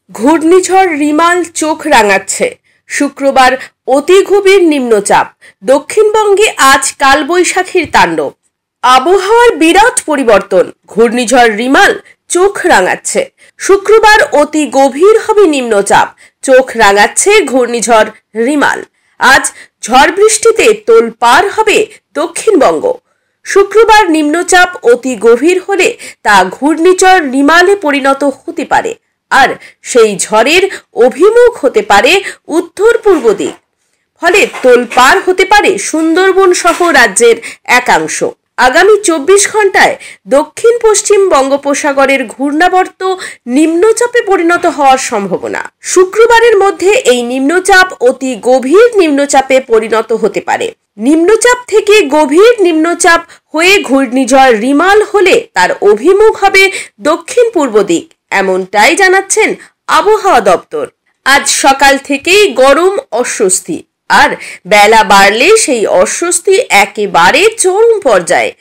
ঘূর্ণিঝড় রিমাল চোখ রাঙাচ্ছে। শুক্রবার অতি গভীর নিম্নচাপ, দক্ষিণবঙ্গে আজ কালবৈশাখীর তাণ্ডব। আবহাওয়ার বিরাট পরিবর্তন, ঘূর্ণিঝড় রিমাল চোখ রাঙাচ্ছে। শুক্রবার অতি গভীর হবে নিম্নচাপ, চোখ রাঙাচ্ছে ঘূর্ণিঝড় রিমাল। আজ ঝড় বৃষ্টিতে তোলপাড় হবে দক্ষিণবঙ্গ। শুক্রবার নিম্নচাপ অতি গভীর হলে তা ঘূর্ণিঝড় রিমালে পরিণত হতে পারে, আর সেই ঝড়ের অভিমুখ হতে পারে উত্তর পূর্ব দিক। ফলে তোলপাড় হতে পারে সুন্দরবন সহ রাজ্যের একাংশ। আগামী 24 ঘন্টায় দক্ষিণ পশ্চিম বঙ্গোপসাগরের ঘূর্ণাবর্ত নিম্নচাপে পরিণত হওয়ার সম্ভাবনা। শুক্রবারের মধ্যে এই নিম্নচাপ অতি গভীর নিম্নচাপে পরিণত হতে পারে। নিম্নচাপ থেকে গভীর নিম্নচাপ হয়ে ঘূর্ণিঝড় রিমাল হলে তার অভিমুখ হবে দক্ষিণ পূর্ব দিক, এমনটাই জানাচ্ছেন আবহাওয়া দপ্তর। আজ সকাল থেকেই গরম, অস্বস্তি, আর বেলা বাড়লে সেই অস্বস্তি একেবারে চরম পর্যায়ে।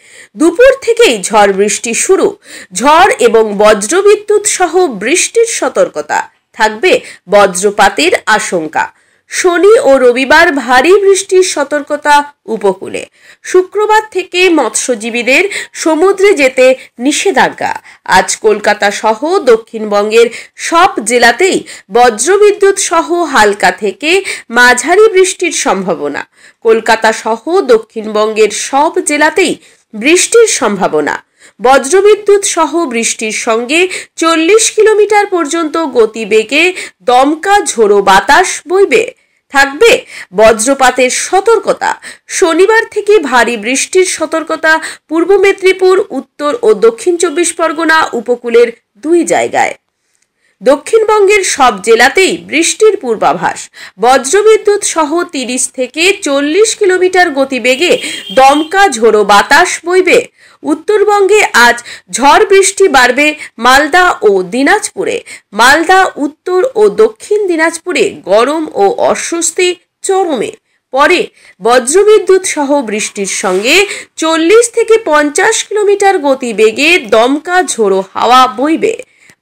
দুপুর থেকেই ঝড় বৃষ্টি শুরু। ঝড় এবং বজ্রবিদ্যুৎ সহ বৃষ্টির সতর্কতা থাকবে, বজ্রপাতের আশঙ্কা। শনি ও রবিবার ভারী বৃষ্টির সতর্কতা উপকূলে। শুক্রবার থেকে মৎস্যজীবীদের সমুদ্রে যেতে নিষেধাজ্ঞা। আজ কলকাতা সহ দক্ষিণবঙ্গের সব জেলাতেই বজ্রবিদ্যুৎ সহ হালকা থেকে মাঝারি বৃষ্টির সম্ভাবনা। কলকাতা সহ দক্ষিণবঙ্গের সব জেলাতেই বৃষ্টির সম্ভাবনা। বজ্রবিদ্যুৎ সহ বৃষ্টির সঙ্গে 40 কিলোমিটার পর্যন্ত গতিবেগে দমকা ঝোড়ো বাতাস বইবে। থাকবে বজ্রপাতের সতর্কতা। শনিবার থেকে ভারী বৃষ্টির সতর্কতা পূর্ব মেদিনীপুর, উত্তর ও দক্ষিণ 24 পরগনা উপকূলের 2 জায়গায়। দক্ষিণবঙ্গের সব জেলাতেই বৃষ্টির পূর্বাভাস। বজ্রবিদ্যুৎ সহ 30 থেকে 40 কিলোমিটার গতিবেগে দমকা ঝোড়ো বাতাস বইবে। উত্তরবঙ্গে আজ ঝড় বৃষ্টি বাড়বে মালদা ও দিনাজপুরে। মালদা, উত্তর ও দক্ষিণ দিনাজপুরে গরম ও অস্বস্তি চরমে। পরে বজ্রবিদ্যুৎ সহ বৃষ্টির সঙ্গে 40 থেকে 50 কিলোমিটার গতিবেগে দমকা ঝোড়ো হাওয়া বইবে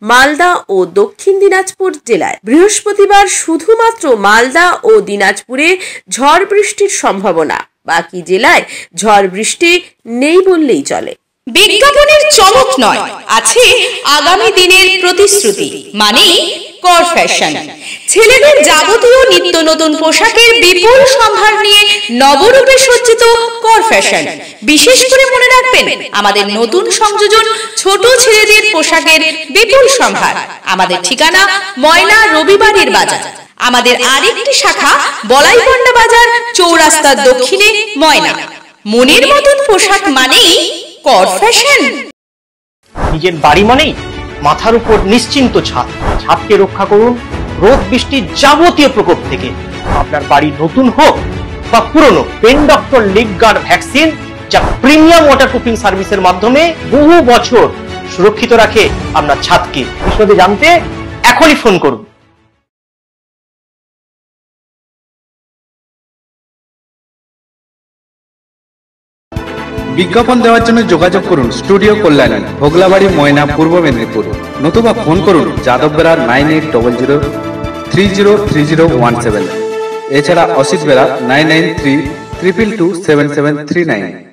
মালদা ও দক্ষিণ দিনাজপুর জেলায়। বৃহস্পতিবার শুধুমাত্র মালদা ও দিনাজপুরে ঝড় বৃষ্টির সম্ভাবনা, বাকি জেলায় ঝড় বৃষ্টি নেই বললেই চলে। বিজ্ঞাপনের চমক নয়, আছে আগামী দিনের প্রতিশ্রুতি, মানে কর ফ্যাশন। ছেলেদের যাবতীয় নিত্য নতুন পোশাকের বিপুল সম্ভার নিয়ে নবরূপে সজ্জিত কর ফ্যাশন। বিশেষ করে মনে রাখবেন, আমাদের নতুন সংযোজন ছোট ছেলেদের পোশাকের বিপুল সম্ভার। আমাদের ঠিকানা ময়না রবিবারের বাজার। আমাদের আরেকটি শাখা বলাইপন্ডা বাজার, চৌরাস্তার দক্ষিণে ময়না। মনের মতন পোশাক মানেই কর ফ্যাশন। নিজের বাড়ি মানেই মাথার উপর নিশ্চিন্ত ছাদ। ছাদকে রক্ষা করুন রোদ বৃষ্টির যাবতীয় প্রকোপ থেকে। আপনার বাড়ি নতুন হোক বা পুরনো, pen doctor leak guard vaccine, যা প্রিমিয়াম ওয়াটারপ্রুফিং সার্ভিসের মাধ্যমে বহু বছর সুরক্ষিত রাখে আপনার ছাদকে। বিশদে জানতে এখনই ফোন করুন। বিজ্ঞাপন দেওয়ার জন্য যোগাযোগ করুন স্টুডিও কল্যাণী, ভোগলাবাড়ি, ময়না, পূর্ব মেদিনীপুর। নতুবা ফোন করুন যাদববেড়া 9800303017। এছাড়া অসিত বেড়া 9932227739।